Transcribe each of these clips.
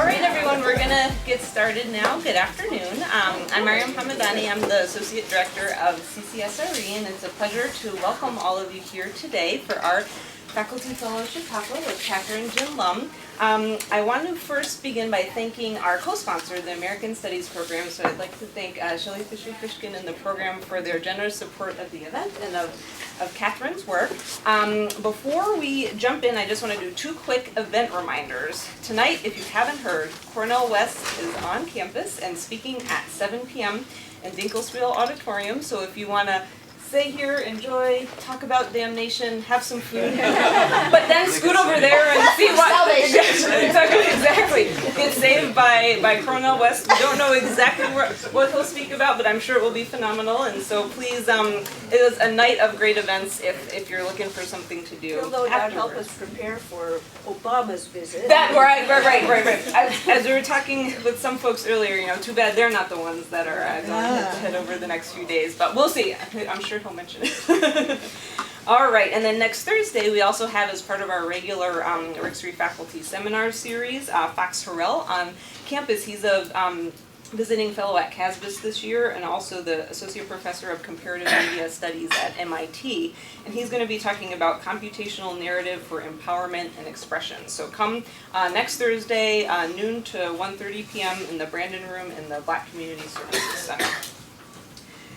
All right, everyone, we're going to get started now. Good afternoon. I'm Mariam Hamadani. I'm the Associate Director of CCSRE, and it's a pleasure to welcome all of you here today for our Faculty Fellowship Couple with Catherine Jin Lum. I want to first begin by thanking our co-sponsor, the American Studies Program. So I'd like to thank Shelley Fisher-Fishkin and the program for their generous support of the event and of Catherine's work. Before we jump in, I just want to do two quick event reminders. Tonight, if you haven't heard, Cornell West is on campus and speaking at 7 p.m. in Dinkelspiel Auditorium. So if you want to stay here, enjoy, talk about damnation, have some food, but then scoot over there and see what exactly get saved by Cornell West. We don't know exactly what he'll speak about, but I'm sure it will be phenomenal. And so please, it is a night of great events if you're looking for something to do. Although that help us prepare for Obama's visit. That right. As we were talking with some folks earlier, too bad they're not the ones that are going to head over the next few days, but we'll see. I'm sure he'll mention it. All right, and then next Thursday we also have, as part of our regular Rick Street Faculty Seminar Series, Fox Harrell on campus. He's a visiting fellow at CASBIS this year and also the Associate Professor of Comparative Media Studies at MIT. And he's going to be talking about computational narrative for empowerment and expression. So come next Thursday, noon to 1:30 p.m. in the Brandon Room in the Black Community Services Center.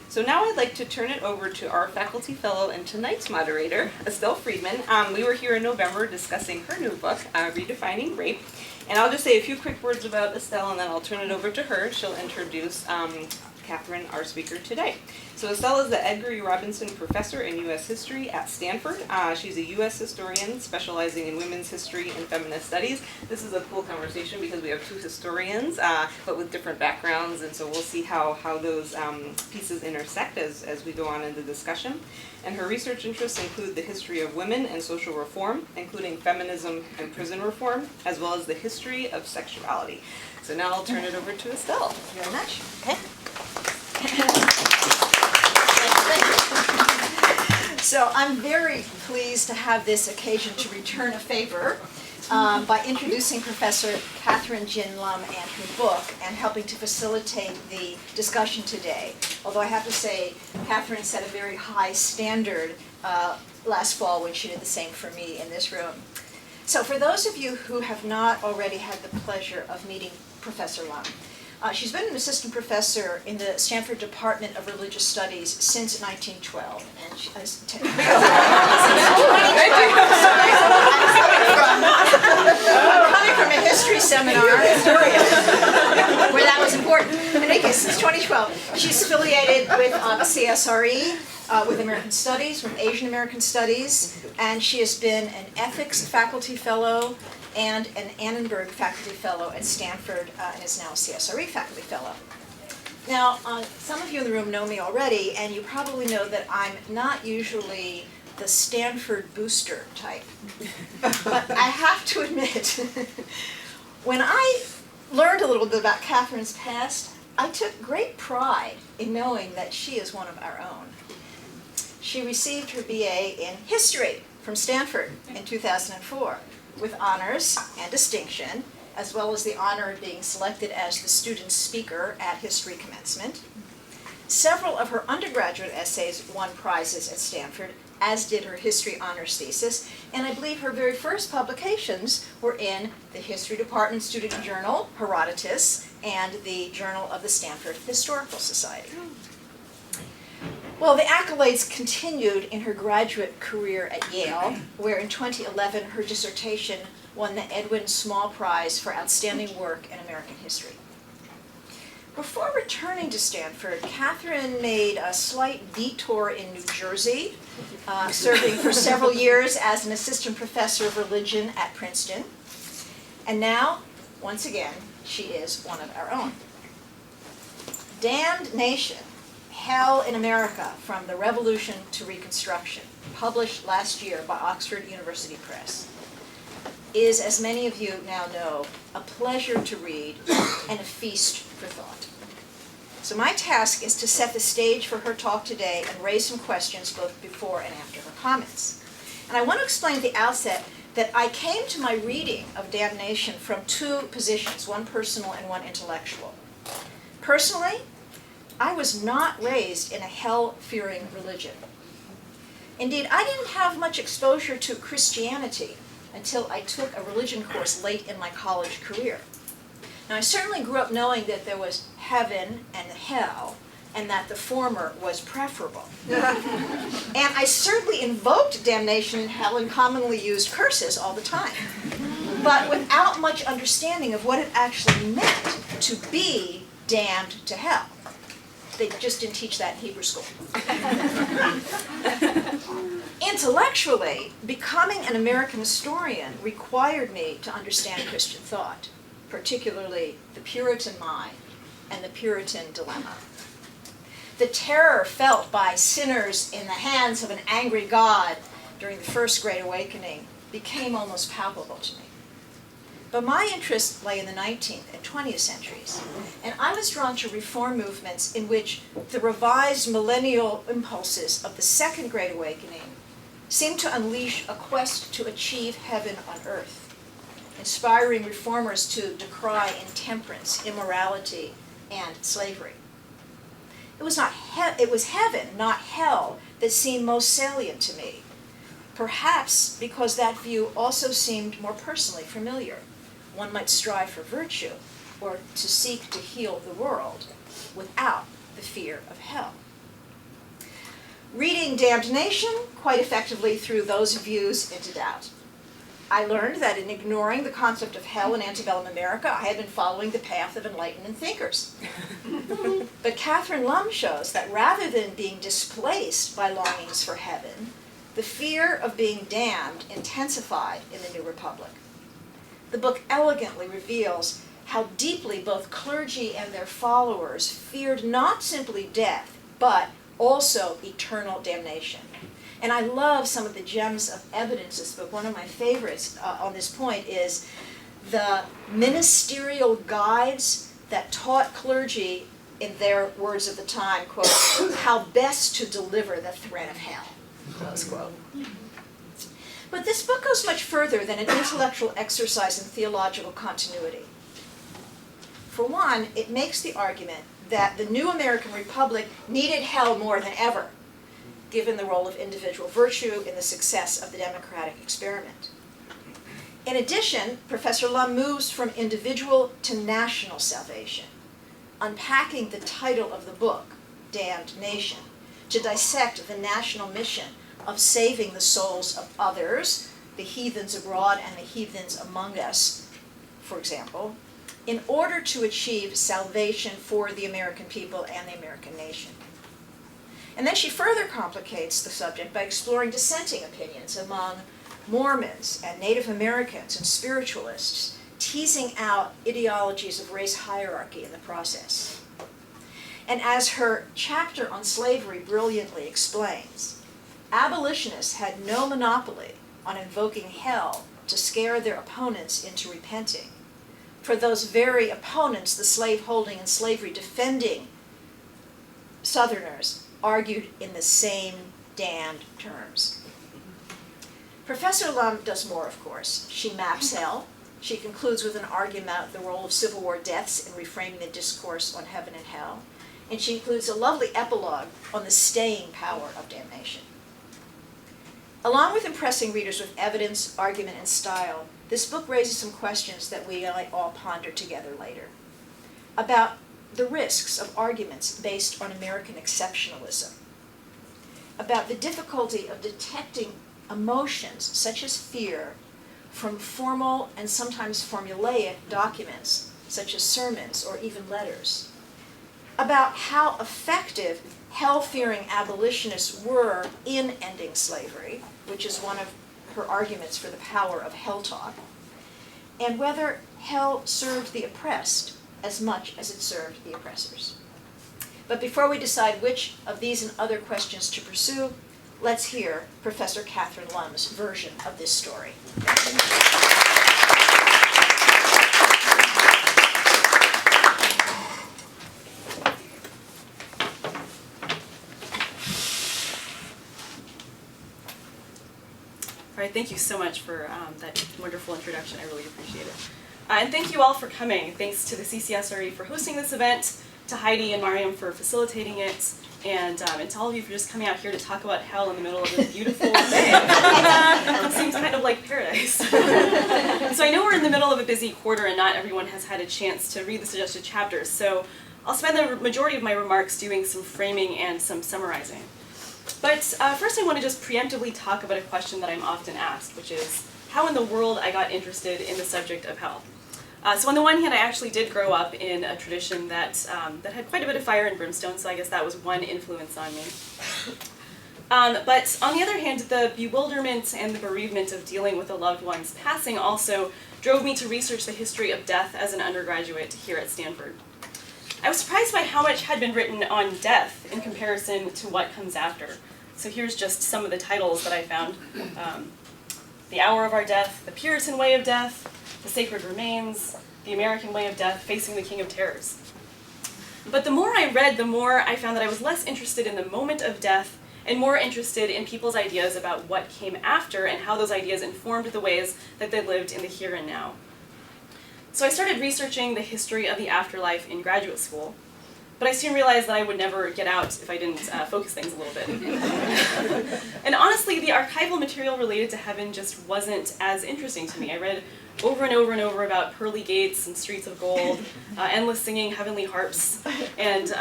So now I'd like to turn it over to our faculty fellow and tonight's moderator, Estelle Friedman. We were here in November discussing her new book, Redefining Rape. And I'll just say a few quick words about Estelle, and then I'll turn it over to her. She'll introduce Catherine, our speaker today. So Estelle is the Edgar E. Robinson Professor in U.S. History at Stanford. She's a U.S. historian specializing in women's history and feminist studies. This is a cool conversation because we have two historians, but with different backgrounds, and so we'll see how those pieces intersect as we go on in the discussion. And her research interests include the history of women and social reform, including feminism and prison reform, as well as the history of sexuality. So now I'll turn it over to Estelle. Thank you very much. Okay. So I'm very pleased to have this occasion to return a favor by introducing Professor Catherine Jin Lum and her book and helping to facilitate the discussion today. Although I have to say, Catherine set a very high standard last fall when she did the same for me in this room. So for those of you who have not already had the pleasure of meeting Professor Lum, she's been an assistant professor in the Stanford Department of Religious Studies since 1912. And she has I'm coming from a history seminar where that was important. In any case, since 2012, she's affiliated with CSRE, with American Studies, with Asian American Studies, and she has been an ethics faculty fellow and an Annenberg faculty fellow at Stanford, and is now a CSRE faculty fellow. Now, some of you in the room know me already, and you probably know that I'm not usually the Stanford booster type. But I have to admit, when I learned a little bit about Catherine's past, I took great pride in knowing that she is one of our own. She received her BA in history from Stanford in 2004 with honors and distinction, as well as the honor of being selected as the student speaker at history commencement. Several of her undergraduate essays won prizes at Stanford, as did her history honors thesis, and I believe her very first publications were in the History Department Student Journal, Herodotus, and the Journal of the Stanford Historical Society. Well, the accolades continued in her graduate career at Yale, where in 2011 her dissertation won the Edwin Small Prize for Outstanding Work in American History. Before returning to Stanford, Catherine made a slight detour in New Jersey, serving for several years as an assistant professor of religion at Princeton. And now, once again, she is one of our own. Damned Nation, Hell in America, From the Revolution to Reconstruction, published last year by Oxford University Press, is, as many of you now know, a pleasure to read and a feast for thought. So my task is to set the stage for her talk today and raise some questions both before and after her comments. And I want to explain at the outset that I came to my reading of damnation from two positions, one personal and one intellectual. Personally, I was not raised in a hell-fearing religion. Indeed, I didn't have much exposure to Christianity until I took a religion course late in my college career. Now, I certainly grew up knowing that there was heaven and hell, and that the former was preferable. And I certainly invoked damnation and hell and commonly used curses all the time, but without much understanding of what it actually meant to be damned to hell. They just didn't teach that in Hebrew school. Intellectually, becoming an American historian required me to understand Christian thought, particularly the Puritan mind and the Puritan dilemma. The terror felt by sinners in the hands of an angry God during the First Great Awakening became almost palpable to me. But my interest lay in the 19th and 20th centuries, and I was drawn to reform movements in which the revised millennial impulses of the Second Great Awakening seemed to unleash a quest to achieve heaven on earth, inspiring reformers to decry intemperance, immorality, and slavery. It was heaven, not hell, that seemed most salient to me, perhaps because that view also seemed more personally familiar. One might strive for virtue, or to seek to heal the world, without the fear of hell. Reading Damnation quite effectively threw those views into doubt. I learned that in ignoring the concept of hell in antebellum America, I had been following the path of enlightenment thinkers. But Catherine Lum shows that rather than being displaced by longings for heaven, the fear of being damned intensified in the New Republic. The book elegantly reveals how deeply both clergy and their followers feared not simply death, but also eternal damnation. And I love some of the gems of evidence in this book. One of my favorites on this point is the ministerial guides that taught clergy, in their words of the time, quote, how best to deliver the threat of hell, close quote. But this book goes much further than an intellectual exercise in theological continuity. For one, it makes the argument that the new American Republic needed hell more than ever, given the role of individual virtue in the success of the democratic experiment. In addition, Professor Lum moves from individual to national salvation, unpacking the title of the book, Damned Nation, to dissect the national mission of saving the souls of others, the heathens abroad and the heathens among us, for example, in order to achieve salvation for the American people and the American nation. And then she further complicates the subject by exploring dissenting opinions among Mormons and Native Americans and spiritualists, teasing out ideologies of race hierarchy in the process. And as her chapter on slavery brilliantly explains, abolitionists had no monopoly on invoking hell to scare their opponents into repenting. For those very opponents, the slaveholding and slavery defending Southerners argued in the same damned terms. Professor Lum does more, of course. She maps hell. She concludes with an argument about the role of Civil War deaths in reframing the discourse on heaven and hell. And she includes a lovely epilogue on the staying power of damnation. Along with impressing readers with evidence, argument, and style, this book raises some questions that we might all ponder together later. About the risks of arguments based on American exceptionalism, about the difficulty of detecting emotions such as fear from formal and sometimes formulaic documents such as sermons or even letters, about how effective hell-fearing abolitionists were in ending slavery, which is one of her arguments for the power of hell talk, and whether hell served the oppressed as much as it served the oppressors. But before we decide which of these and other questions to pursue, let's hear Professor Catherine Lum's version of this story. All right, thank you so much for that wonderful introduction. I really appreciate it. And thank you all for coming. Thanks to the CCSRE for hosting this event, to Heidi and Mariam for facilitating it, and to all of you for just coming out here to talk about hell in the middle of this beautiful day. It seems kind of like paradise. So I know we're in the middle of a busy quarter and not everyone has had a chance to read the suggested chapters, so I'll spend the majority of my remarks doing some framing and some summarizing. But first I want to just preemptively talk about a question that I'm often asked, which is how in the world I got interested in the subject of hell. So on the one hand, I actually did grow up in a tradition that had quite a bit of fire and brimstone, so I guess that was one influence on me. But on the other hand, the bewilderment and the bereavement of dealing with a loved one's passing also drove me to research the history of death as an undergraduate here at Stanford. I was surprised by how much had been written on death in comparison to what comes after. So here's just some of the titles that I found. The Hour of Our Death, The Puritan Way of Death, The Sacred Remains, The American Way of Death, Facing the King of Terrors. But the more I read, the more I found that I was less interested in the moment of death and more interested in people's ideas about what came after and how those ideas informed the ways that they lived in the here and now. So I started researching the history of the afterlife in graduate school, but I soon realized that I would never get out if I didn't focus things a little bit. And honestly, the archival material related to heaven just wasn't as interesting to me. I read over and over and over about pearly gates and streets of gold, endless singing, heavenly harps, and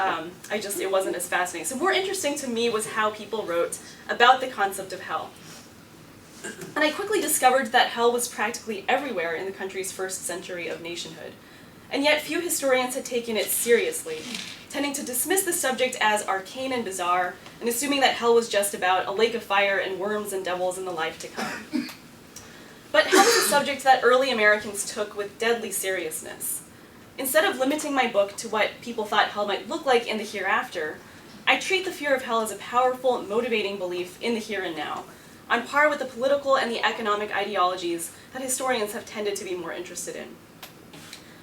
it wasn't as fascinating. So more interesting to me was how people wrote about the concept of hell. And I quickly discovered that hell was practically everywhere in the country's first century of nationhood. And yet few historians had taken it seriously, tending to dismiss the subject as arcane and bizarre, and assuming that hell was just about a lake of fire and worms and devils in the life to come. But hell is a subject that early Americans took with deadly seriousness. Instead of limiting my book to what people thought hell might look like in the hereafter, I treat the fear of hell as a powerful, motivating belief in the here and now, on par with the political and the economic ideologies that historians have tended to be more interested in.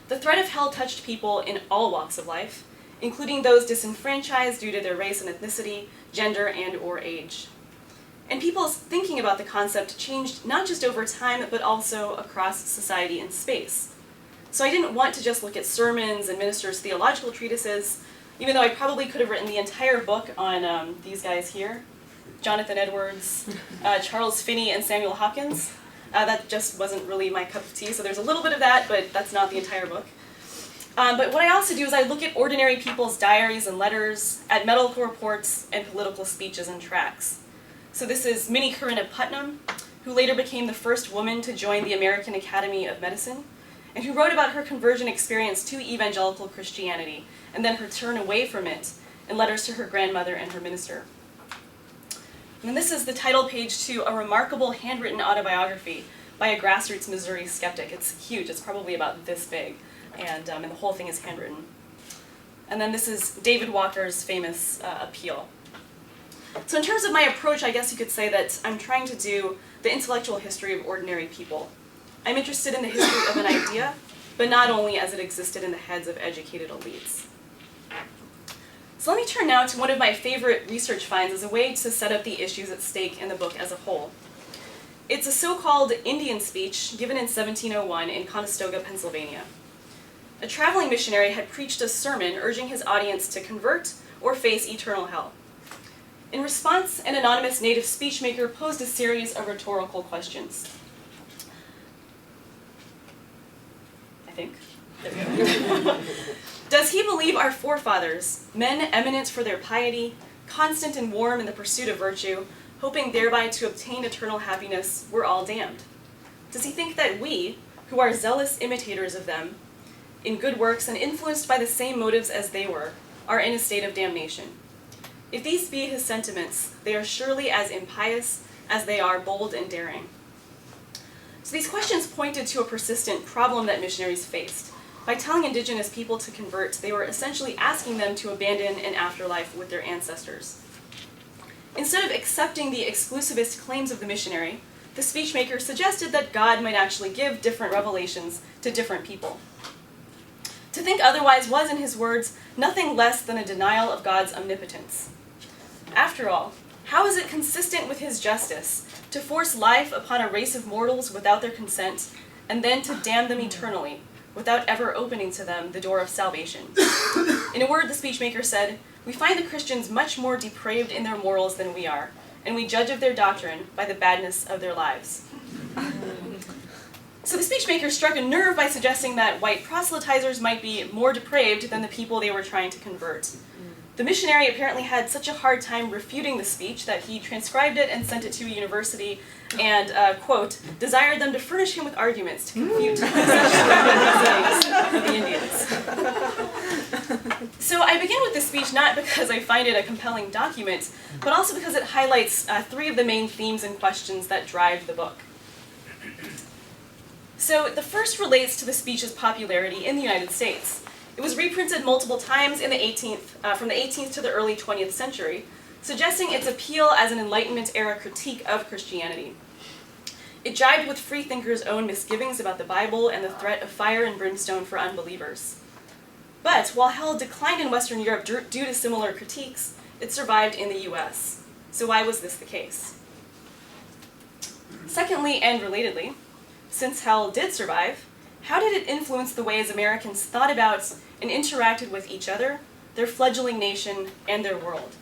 The threat of hell touched people in all walks of life, including those disenfranchised due to their race and ethnicity, gender, and/or age. And people's thinking about the concept changed not just over time, but also across society and space. So I didn't want to just look at sermons and ministers' theological treatises, even though I probably could have written the entire book on these guys here, Jonathan Edwards, Charles Finney, and Samuel Hopkins. That just wasn't really my cup of tea, so there's a little bit of that, but that's not the entire book. But what I also do is I look at ordinary people's diaries and letters, at medical reports, and political speeches and tracts. So this is Minnie Corinna Putnam, who later became the first woman to join the American Academy of Medicine, and who wrote about her conversion experience to evangelical Christianity, and then her turn away from it, in letters to her grandmother and her minister. And this is the title page to a remarkable handwritten autobiography by a grassroots Missouri skeptic. It's huge, it's probably about this big, and the whole thing is handwritten. And then this is David Walker's famous appeal. So in terms of my approach, I guess you could say that I'm trying to do the intellectual history of ordinary people. I'm interested in the history of an idea, but not only as it existed in the heads of educated elites. So let me turn now to one of my favorite research finds as a way to set up the issues at stake in the book as a whole. It's a so-called Indian speech given in 1701 in Conestoga, Pennsylvania. A traveling missionary had preached a sermon urging his audience to convert or face eternal hell. In response, an anonymous native speechmaker posed a series of rhetorical questions. I think. There we go. Does he believe our forefathers, men eminent for their piety, constant and warm in the pursuit of virtue, hoping thereby to obtain eternal happiness, were all damned? Does he think that we, who are zealous imitators of them, in good works and influenced by the same motives as they were, are in a state of damnation? If these be his sentiments, they are surely as impious as they are bold and daring. So these questions pointed to a persistent problem that missionaries faced. By telling indigenous people to convert, they were essentially asking them to abandon an afterlife with their ancestors. Instead of accepting the exclusivist claims of the missionary, the speechmaker suggested that God might actually give different revelations to different people. To think otherwise was, in his words, nothing less than a denial of God's omnipotence. After all, How is it consistent with his justice to force life upon a race of mortals without their consent, and then to damn them eternally, without ever opening to them the door of salvation? In a word, the speechmaker said, "We find the Christians much more depraved in their morals than we are, and we judge of their doctrine by the badness of their lives." So the speechmaker struck a nerve by suggesting that white proselytizers might be more depraved than the people they were trying to convert. The missionary apparently had such a hard time refuting the speech that he transcribed it and sent it to a university and, quote, desired them to furnish him with arguments to confute the Indians. So I begin with this speech not because I find it a compelling document, but also because it highlights three of the main themes and questions that drive the book. So the first relates to the speech's popularity in the United States. It was reprinted multiple times in the from the 18th to the early 20th century, suggesting its appeal as an Enlightenment-era critique of Christianity. It jibed with freethinkers' own misgivings about the Bible and the threat of fire and brimstone for unbelievers. But while hell declined in Western Europe due to similar critiques, it survived in the US. So why was this the case? Secondly, and relatedly, since hell did survive, how did it influence the ways Americans thought about and interacted with each other, their fledgling nation, and their world?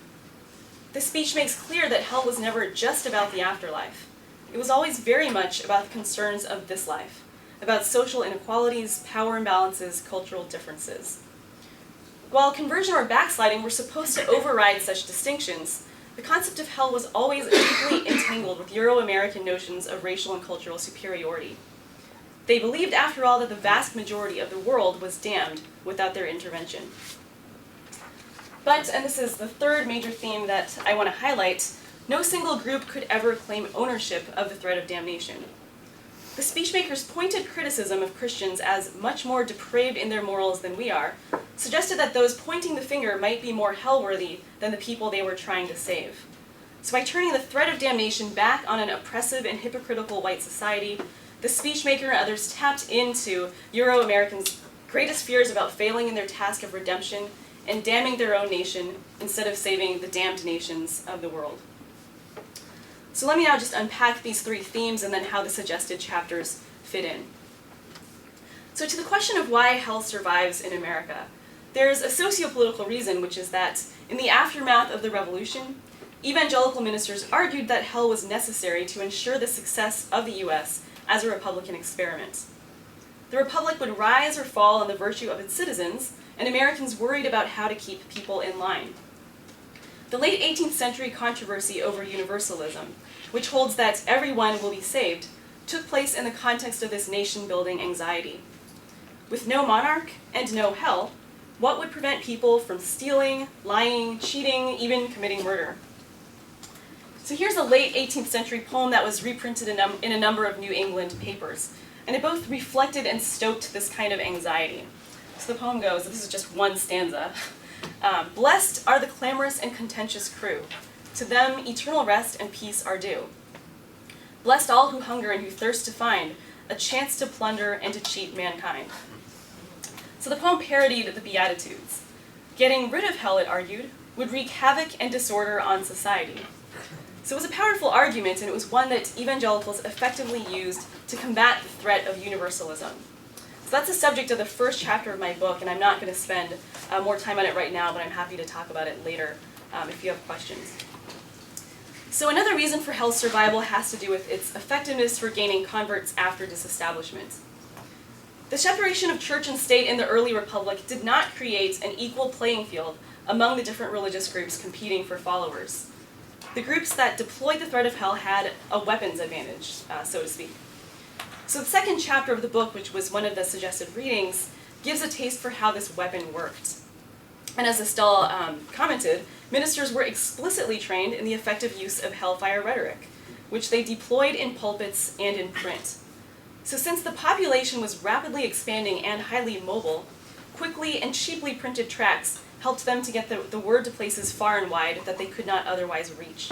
The speech makes clear that hell was never just about the afterlife. It was always very much about the concerns of this life, about social inequalities, power imbalances, cultural differences. While conversion or backsliding were supposed to override such distinctions, the concept of hell was always deeply entangled with Euro-American notions of racial and cultural superiority. They believed, after all, that the vast majority of the world was damned without their intervention. But, and this is the third major theme that I want to highlight, no single group could ever claim ownership of the threat of damnation. The speechmaker's pointed criticism of Christians as much more depraved in their morals than we are suggested that those pointing the finger might be more hell-worthy than the people they were trying to save. So by turning the threat of damnation back on an oppressive and hypocritical white society, the speechmaker and others tapped into Euro-Americans' greatest fears about failing in their task of redemption and damning their own nation instead of saving the damned nations of the world. So let me now just unpack these three themes and then how the suggested chapters fit in. So to the question of why hell survives in America, there's a socio-political reason, which is that in the aftermath of the revolution, evangelical ministers argued that hell was necessary to ensure the success of the US as a Republican experiment. The Republic would rise or fall on the virtue of its citizens, and Americans worried about how to keep people in line. The late 18th century controversy over universalism, which holds that everyone will be saved, took place in the context of this nation-building anxiety. With no monarch and no hell, what would prevent people from stealing, lying, cheating, even committing murder? So here's a late 18th century poem that was reprinted in a number of New England papers, and it both reflected and stoked this kind of anxiety. So the poem goes, this is just one stanza. Blessed are the clamorous and contentious crew. To them eternal rest and peace are due. Blessed all who hunger and who thirst to find a chance to plunder and to cheat mankind. So the poem parodied the Beatitudes. Getting rid of hell, it argued, would wreak havoc and disorder on society. So it was a powerful argument, and it was one that evangelicals effectively used to combat the threat of universalism. So that's the subject of the first chapter of my book, and I'm not going to spend more time on it right now, but I'm happy to talk about it later if you have questions. So another reason for hell's survival has to do with its effectiveness for gaining converts after disestablishment. The separation of church and state in the early republic did not create an equal playing field among the different religious groups competing for followers. The groups that deployed the threat of hell had a weapons advantage, so to speak. So the second chapter of the book, which was one of the suggested readings, gives a taste for how this weapon worked. And as Estelle commented, ministers were explicitly trained in the effective use of hellfire rhetoric, which they deployed in pulpits and in print. So since the population was rapidly expanding and highly mobile, quickly and cheaply printed tracts helped them to get the word to places far and wide that they could not otherwise reach.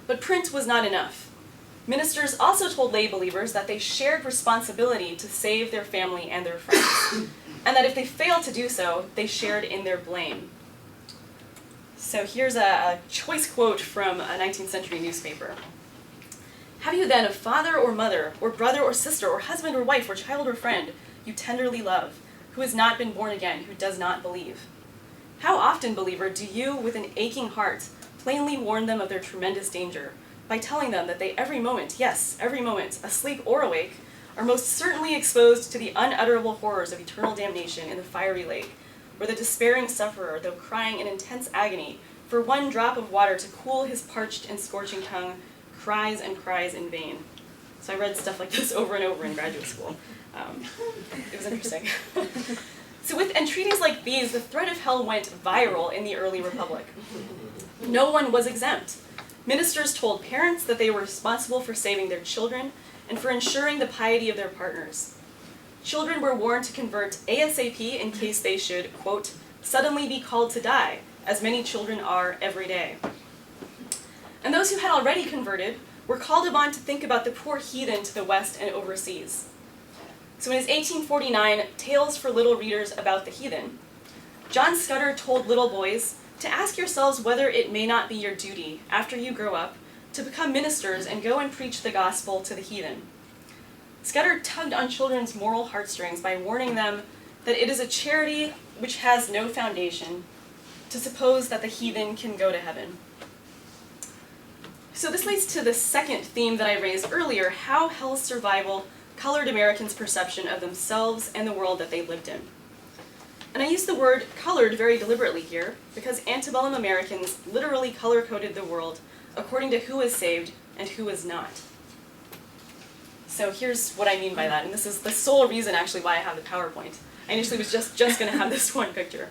But print was not enough. Ministers also told lay believers that they shared responsibility to save their family and their friends, and that if they failed to do so, they shared in their blame. So here's a choice quote from a 19th century newspaper. "Have you then a father or mother, or brother or sister, or husband or wife, or child or friend, you tenderly love, who has not been born again, who does not believe? How often, believer, do you, with an aching heart, plainly warn them of their tremendous danger, by telling them that they every moment, yes, every moment, asleep or awake, are most certainly exposed to the unutterable horrors of eternal damnation in the fiery lake, where the despairing sufferer, though crying in intense agony for one drop of water to cool his parched and scorching tongue, cries and cries in vain." So I read stuff like this over and over in graduate school. It was interesting. So with entreaties like these, the threat of hell went viral in the early Republic. No one was exempt. Ministers told parents that they were responsible for saving their children and for ensuring the piety of their partners. Children were warned to convert ASAP in case they should, quote, suddenly be called to die, as many children are every day. And those who had already converted were called upon to think about the poor heathen to the west and overseas. So in his 1849 Tales for Little Readers About the Heathen, John Scudder told little boys to ask yourselves whether it may not be your duty, after you grow up, to become ministers and go and preach the gospel to the heathen. Scudder tugged on children's moral heartstrings by warning them that it is a charity which has no foundation to suppose that the heathen can go to heaven. So this leads to the second theme that I raised earlier, how hell's survival colored Americans' perception of themselves and the world that they lived in. And I use the word colored very deliberately here, because antebellum Americans literally color-coded the world according to who was saved and who was not. So here's what I mean by that, and this is the sole reason actually why I have the PowerPoint. I initially was just going to have this one picture.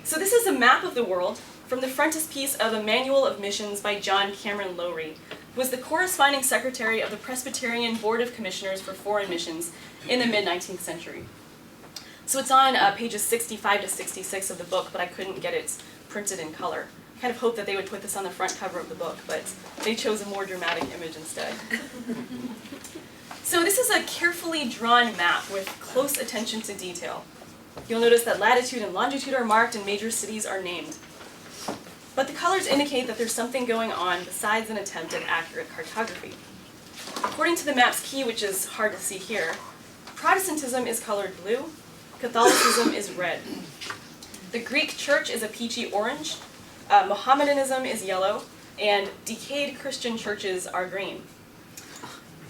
So this is a map of the world from the frontispiece of A Manual of Missions by John Cameron Lowrie, who was the corresponding secretary of the Presbyterian Board of Commissioners for Foreign Missions in the mid-19th century. So it's on pages 65 to 66 of the book, but I couldn't get it printed in color. I kind of hoped that they would put this on the front cover of the book, but they chose a more dramatic image instead. So this is a carefully drawn map with close attention to detail. You'll notice that latitude and longitude are marked and major cities are named. But the colors indicate that there's something going on besides an attempt at accurate cartography. According to the map's key, which is hard to see here, Protestantism is colored blue, Catholicism is red. The Greek church is a peachy orange, Mohammedanism is yellow, and decayed Christian churches are green.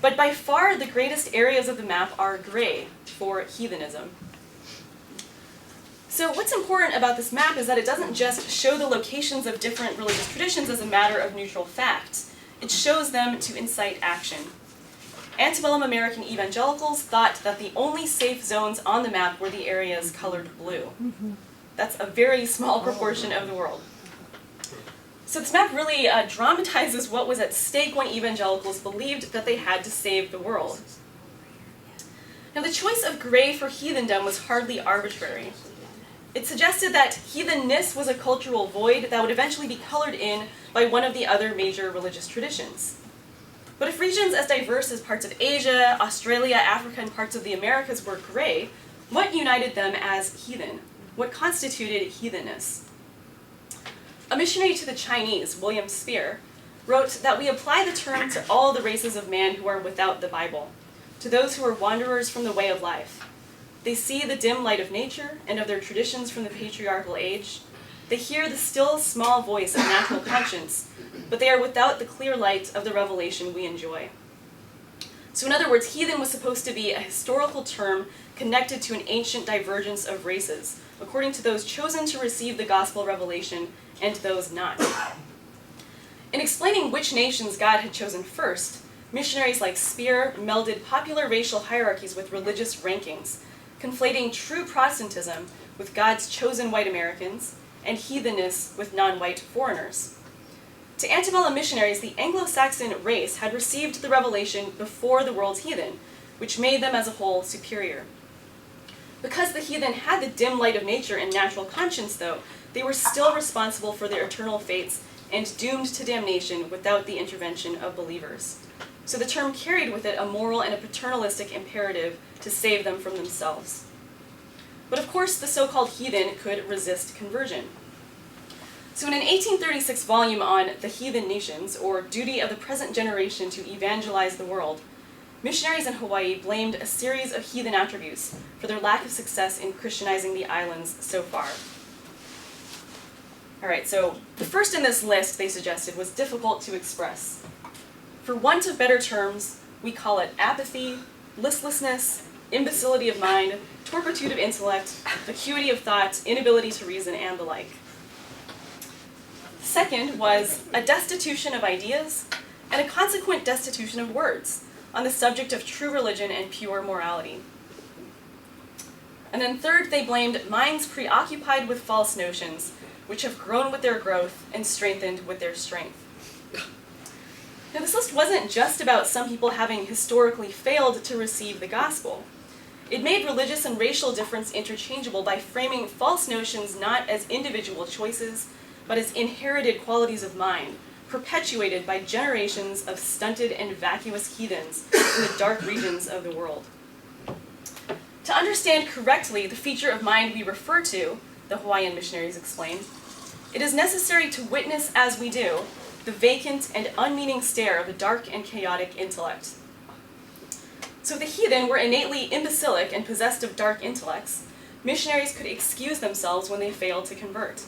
But by far the greatest areas of the map are gray for heathenism. So what's important about this map is that it doesn't just show the locations of different religious traditions as a matter of neutral fact. It shows them to incite action. Antebellum American evangelicals thought that the only safe zones on the map were the areas colored blue. That's a very small proportion of the world. So this map really dramatizes what was at stake when evangelicals believed that they had to save the world. Now the choice of gray for heathendom was hardly arbitrary. It suggested that heathenness was a cultural void that would eventually be colored in by one of the other major religious traditions. But if regions as diverse as parts of Asia, Australia, Africa, and parts of the Americas were gray, what united them as heathen? What constituted heathenness? A missionary to the Chinese, William Spear, wrote that we apply the term to all the races of man who are without the Bible, to those who are wanderers from the way of life. They see the dim light of nature and of their traditions from the patriarchal age. They hear the still, small voice of natural conscience, but they are without the clear light of the revelation we enjoy. So in other words, heathen was supposed to be a historical term connected to an ancient divergence of races, according to those chosen to receive the gospel revelation and those not. In explaining which nations God had chosen first, missionaries like Spear melded popular racial hierarchies with religious rankings, conflating true Protestantism with God's chosen white Americans and heathenness with non-white foreigners. To antebellum missionaries, the Anglo-Saxon race had received the revelation before the world's heathen, which made them as a whole superior. Because the heathen had the dim light of nature and natural conscience, though, they were still responsible for their eternal fates and doomed to damnation without the intervention of believers. So the term carried with it a moral and a paternalistic imperative to save them from themselves. But of course, the so-called heathen could resist conversion. So in an 1836 volume on The Heathen Nations, or Duty of the Present Generation to Evangelize the World, missionaries in Hawaii blamed a series of heathen attributes for their lack of success in Christianizing the islands so far. All right, so the first in this list, they suggested, was difficult to express. For want of better terms, we call it apathy, listlessness, imbecility of mind, torpitude of intellect, vacuity of thought, inability to reason, and the like. Second was a destitution of ideas and a consequent destitution of words on the subject of true religion and pure morality. And then third, they blamed minds preoccupied with false notions, which have grown with their growth and strengthened with their strength. Now, this list wasn't just about some people having historically failed to receive the gospel. It made religious and racial difference interchangeable by framing false notions not as individual choices, but as inherited qualities of mind, perpetuated by generations of stunted and vacuous heathens in the dark regions of the world. To understand correctly the feature of mind we refer to, the Hawaiian missionaries explained, it is necessary to witness as we do the vacant and unmeaning stare of a dark and chaotic intellect. So if the heathen were innately imbecilic and possessed of dark intellects, missionaries could excuse themselves when they failed to convert.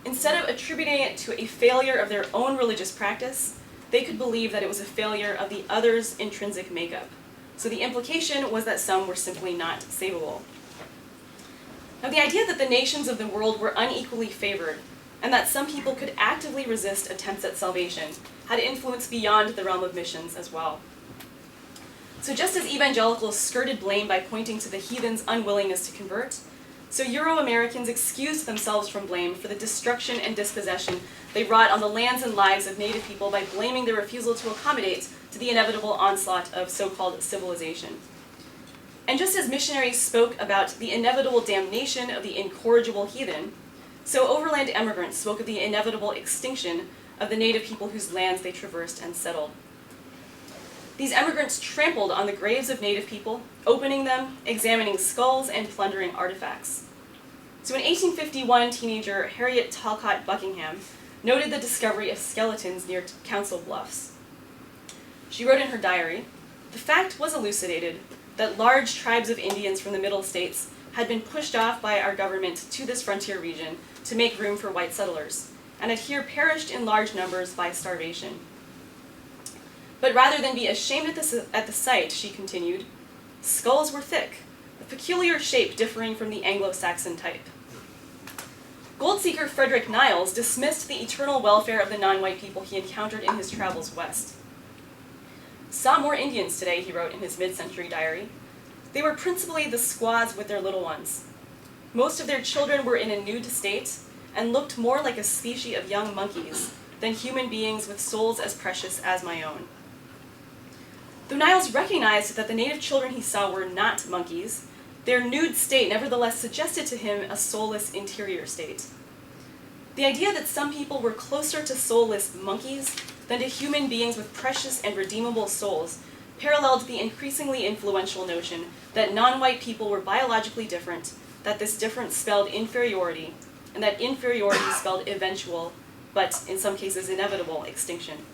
Instead of attributing it to a failure of their own religious practice, they could believe that it was a failure of the other's intrinsic makeup. So the implication was that some were simply not savable. Now, the idea that the nations of the world were unequally favored and that some people could actively resist attempts at salvation had influence beyond the realm of missions as well. So just as evangelicals skirted blame by pointing to the heathens' unwillingness to convert, so Euro-Americans excused themselves from blame for the destruction and dispossession they wrought on the lands and lives of Native people by blaming their refusal to accommodate to the inevitable onslaught of so-called civilization. And just as missionaries spoke about the inevitable damnation of the incorrigible heathen, so overland emigrants spoke of the inevitable extinction of the native people whose lands they traversed and settled. These emigrants trampled on the graves of native people, opening them, examining skulls, and plundering artifacts. So in 1851, teenager Harriet Talcott Buckingham noted the discovery of skeletons near Council Bluffs. She wrote in her diary, "The fact was elucidated that large tribes of Indians from the Middle States had been pushed off by our government to this frontier region to make room for white settlers, and had here perished in large numbers by starvation. But rather than be ashamed at the sight," she continued, "skulls were thick, a peculiar shape differing from the Anglo-Saxon type." Gold seeker Frederick Niles dismissed the eternal welfare of the non-white people he encountered in his travels west. "Saw more Indians today," he wrote in his mid-century diary. "They were principally the squaws with their little ones. Most of their children were in a nude state and looked more like a species of young monkeys than human beings with souls as precious as my own." Though Niles recognized that the native children he saw were not monkeys, their nude state nevertheless suggested to him a soulless interior state. The idea that some people were closer to soulless monkeys than to human beings with precious and redeemable souls paralleled the increasingly influential notion that non-white people were biologically different, that this difference spelled inferiority, and that inferiority spelled eventual, but in some cases inevitable, extinction.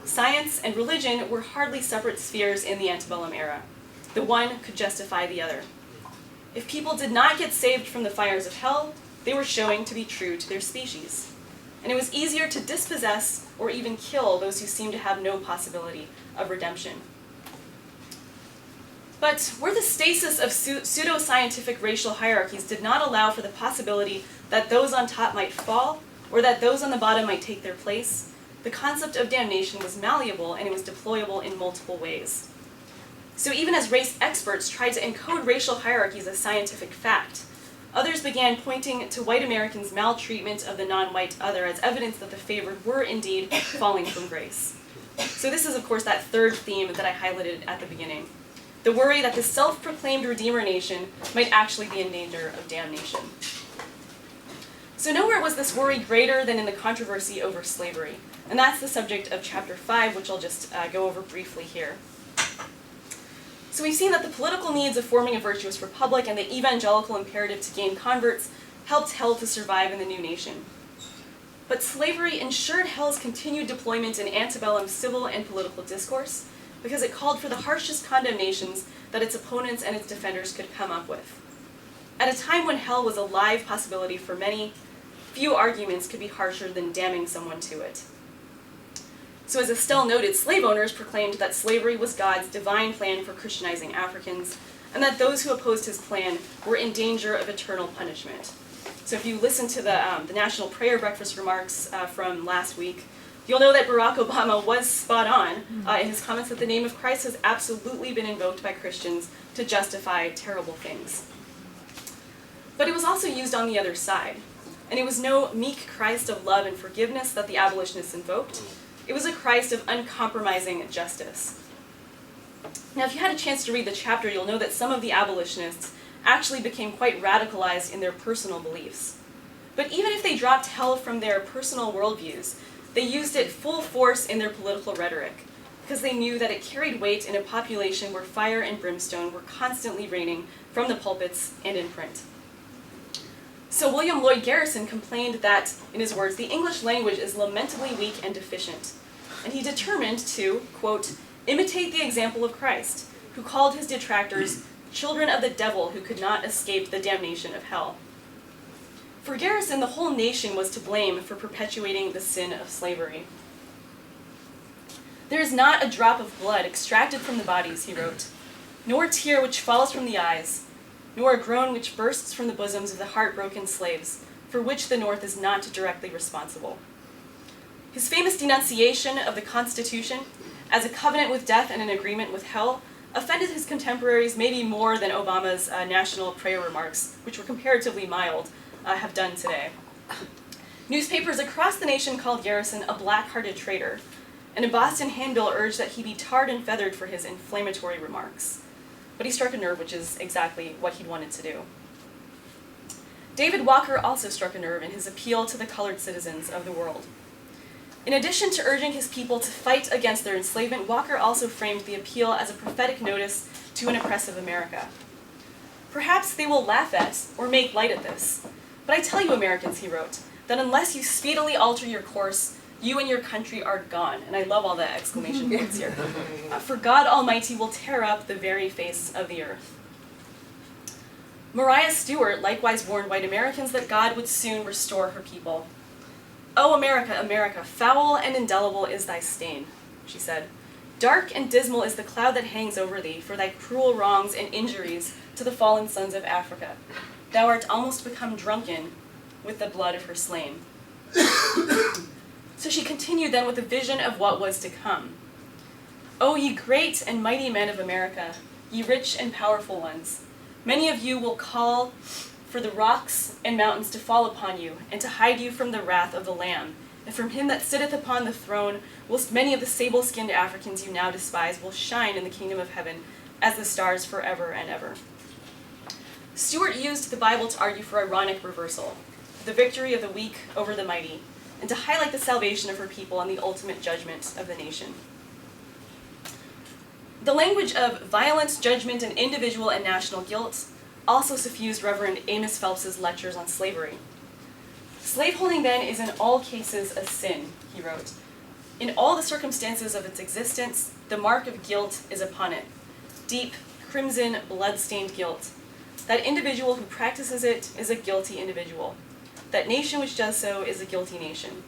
Science and religion were hardly separate spheres in the antebellum era. The one could justify the other. If people did not get saved from the fires of hell, they were showing to be true to their species. And it was easier to dispossess or even kill those who seemed to have no possibility of redemption. But where the stasis of pseudo-scientific racial hierarchies did not allow for the possibility that those on top might fall, or that those on the bottom might take their place, the concept of damnation was malleable and it was deployable in multiple ways. So even as race experts tried to encode racial hierarchies as scientific fact, others began pointing to white Americans' maltreatment of the non-white other as evidence that the favored were indeed falling from grace. So this is, of course, that third theme that I highlighted at the beginning. The worry that the self-proclaimed Redeemer nation might actually be in danger of damnation. So nowhere was this worry greater than in the controversy over slavery. And that's the subject of Chapter 5, which I'll just go over briefly here. So we've seen that the political needs of forming a virtuous republic and the evangelical imperative to gain converts helped hell to survive in the new nation. But slavery ensured hell's continued deployment in antebellum civil and political discourse because it called for the harshest condemnations that its opponents and its defenders could come up with. At a time when hell was a live possibility for many, few arguments could be harsher than damning someone to it. So as Estelle noted, slave owners proclaimed that slavery was God's divine plan for Christianizing Africans, and that those who opposed his plan were in danger of eternal punishment. So if you listen to the National Prayer Breakfast remarks from last week, you'll know that Barack Obama was spot on in his comments that the name of Christ has absolutely been invoked by Christians to justify terrible things. But it was also used on the other side, and it was no meek Christ of love and forgiveness that the abolitionists invoked. It was a Christ of uncompromising justice. Now, if you had a chance to read the chapter, you'll know that some of the abolitionists actually became quite radicalized in their personal beliefs. But even if they dropped hell from their personal worldviews, they used it full force in their political rhetoric, because they knew that it carried weight in a population where fire and brimstone were constantly raining from the pulpits and in print. So William Lloyd Garrison complained that, in his words, the English language is lamentably weak and deficient, and he determined to, quote, imitate the example of Christ, who called his detractors children of the devil who could not escape the damnation of hell. For Garrison, the whole nation was to blame for perpetuating the sin of slavery. There is not a drop of blood extracted from the bodies, he wrote, nor tear which falls from the eyes, nor a groan which bursts from the bosoms of the heartbroken slaves, for which the North is not directly responsible. His famous denunciation of the Constitution as a covenant with death and an agreement with hell offended his contemporaries maybe more than Obama's national prayer remarks, which were comparatively mild, have done today. Newspapers across the nation called Garrison a black-hearted traitor, and a Boston handbill urged that he be tarred and feathered for his inflammatory remarks. But he struck a nerve, which is exactly what he'd wanted to do. David Walker also struck a nerve in his appeal to the colored citizens of the world. In addition to urging his people to fight against their enslavement, Walker also framed the appeal as a prophetic notice to an oppressive America. Perhaps they will laugh at or make light of this, but I tell you, Americans, he wrote, that unless you speedily alter your course, you and your country are gone. And I love all the exclamation points here. For God Almighty will tear up the very face of the earth. Mariah Stewart likewise warned white Americans that God would soon restore her people. "O America, America, foul and indelible is thy stain," she said. "Dark and dismal is the cloud that hangs over thee for thy cruel wrongs and injuries to the fallen sons of Africa. Thou art almost become drunken with the blood of her slain." So she continued then with a vision of what was to come. "O ye great and mighty men of America, ye rich and powerful ones, many of you will call for the rocks and mountains to fall upon you, and to hide you from the wrath of the Lamb, and from him that sitteth upon the throne, whilst many of the sable-skinned Africans you now despise will shine in the kingdom of heaven as the stars forever and ever." Stewart used the Bible to argue for ironic reversal, the victory of the weak over the mighty, and to highlight the salvation of her people and the ultimate judgment of the nation. The language of violence, judgment, and individual and national guilt also suffused Reverend Amos Phelps's lectures on slavery. "Slaveholding, then, is in all cases a sin," he wrote. "In all the circumstances of its existence, the mark of guilt is upon it. Deep, crimson, blood-stained guilt. That individual who practices it is a guilty individual. That nation which does so is a guilty nation.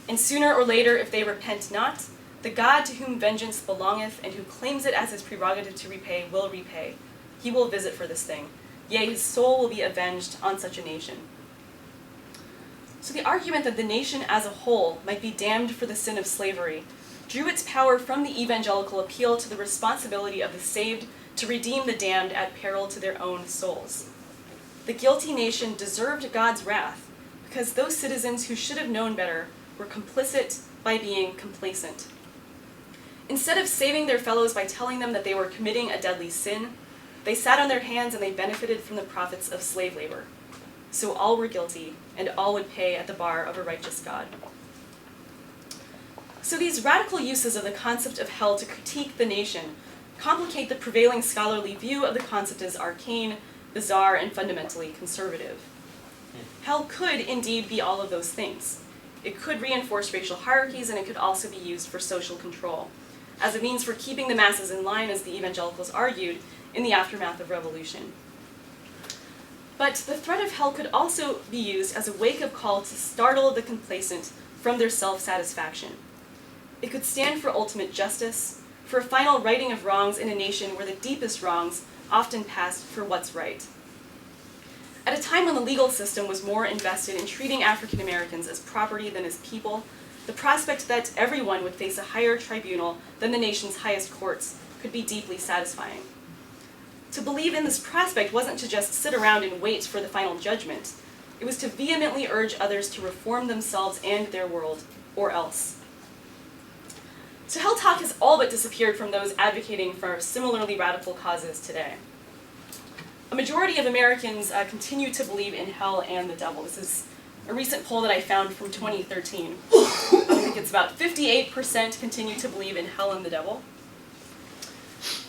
And sooner or later, if they repent not, the God to whom vengeance belongeth and who claims it as his prerogative to repay will repay. He will visit for this thing. Yea, his soul will be avenged on such a nation." So the argument that the nation as a whole might be damned for the sin of slavery drew its power from the evangelical appeal to the responsibility of the saved to redeem the damned at peril to their own souls. The guilty nation deserved God's wrath because those citizens who should have known better were complicit by being complacent. Instead of saving their fellows by telling them that they were committing a deadly sin, they sat on their hands and they benefited from the profits of slave labor. So all were guilty, and all would pay at the bar of a righteous God. So these radical uses of the concept of hell to critique the nation complicate the prevailing scholarly view of the concept as arcane, bizarre, and fundamentally conservative. Hell could indeed be all of those things. It could reinforce racial hierarchies, and it could also be used for social control, as a means for keeping the masses in line, as the evangelicals argued, in the aftermath of revolution. But the threat of hell could also be used as a wake-up call to startle the complacent from their self-satisfaction. It could stand for ultimate justice, for a final righting of wrongs in a nation where the deepest wrongs often passed for what's right. At a time when the legal system was more invested in treating African Americans as property than as people, the prospect that everyone would face a higher tribunal than the nation's highest courts could be deeply satisfying. To believe in this prospect wasn't to just sit around and wait for the final judgment. It was to vehemently urge others to reform themselves and their world, or else. So hell talk has all but disappeared from those advocating for similarly radical causes today. A majority of Americans continue to believe in hell and the devil. This is a recent poll that I found from 2013. I think it's about 58% continue to believe in hell and the devil.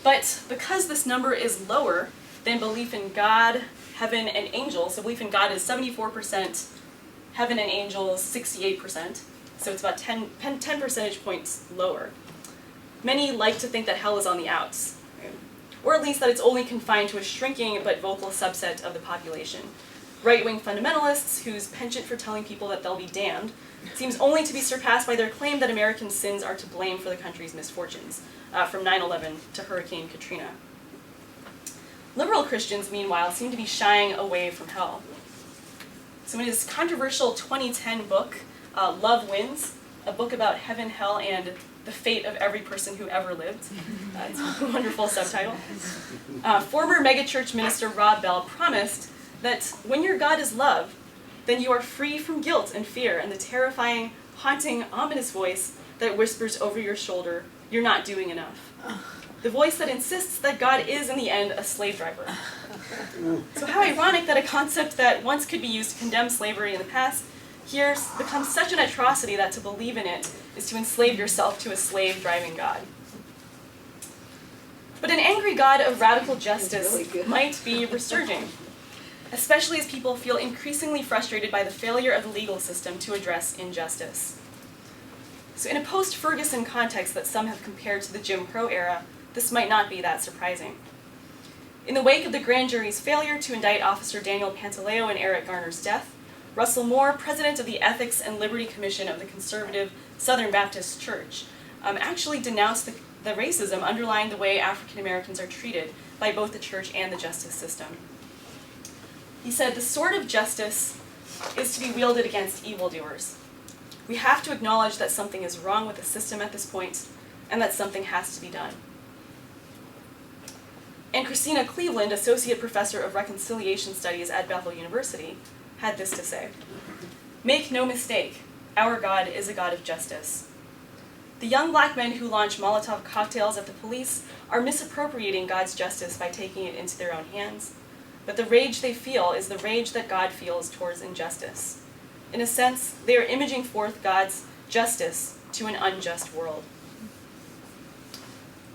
But because this number is lower than belief in God, heaven, and angels, so belief in God is 74%, heaven and angels 68%, so it's about 10 percentage points lower. Many like to think that hell is on the outs, or at least that it's only confined to a shrinking but vocal subset of the population. Right-wing fundamentalists, whose penchant for telling people that they'll be damned seems only to be surpassed by their claim that American sins are to blame for the country's misfortunes, from 9/11 to Hurricane Katrina. Liberal Christians, meanwhile, seem to be shying away from hell. So in his controversial 2010 book, Love Wins, a book about heaven, hell, and the fate of every person who ever lived, it's a wonderful subtitle, former megachurch minister Rob Bell promised that when your God is love, then you are free from guilt and fear and the terrifying, haunting, ominous voice that whispers over your shoulder, "You're not doing enough." The voice that insists that God is, in the end, a slave driver. So how ironic that a concept that once could be used to condemn slavery in the past here becomes such an atrocity that to believe in it is to enslave yourself to a slave-driving God. But an angry God of radical justice might be resurging, especially as people feel increasingly frustrated by the failure of the legal system to address injustice. So in a post-Ferguson context that some have compared to the Jim Crow era, this might not be that surprising. In the wake of the grand jury's failure to indict Officer Daniel Pantaleo in Eric Garner's death, Russell Moore, president of the Ethics and Liberty Commission of the conservative Southern Baptist Church, actually denounced the racism underlying the way African Americans are treated by both the church and the justice system. He said, "The sword of justice is to be wielded against evildoers. We have to acknowledge that something is wrong with the system at this point, and that something has to be done." And Christina Cleveland, associate professor of reconciliation studies at Bethel University, had this to say: "Make no mistake, our God is a God of justice. The young black men who launch Molotov cocktails at the police are misappropriating God's justice by taking it into their own hands. But the rage they feel is the rage that God feels towards injustice. In a sense, they are imaging forth God's justice to an unjust world."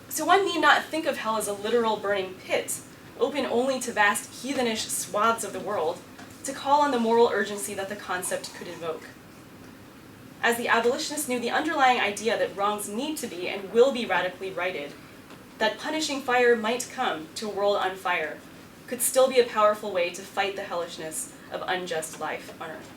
So one need not think of hell as a literal burning pit, open only to vast heathenish swaths of the world, to call on the moral urgency that the concept could evoke. As the abolitionists knew the underlying idea that wrongs need to be and will be radically righted, that punishing fire might come to a world on fire, could still be a powerful way to fight the hellishness of unjust life on earth.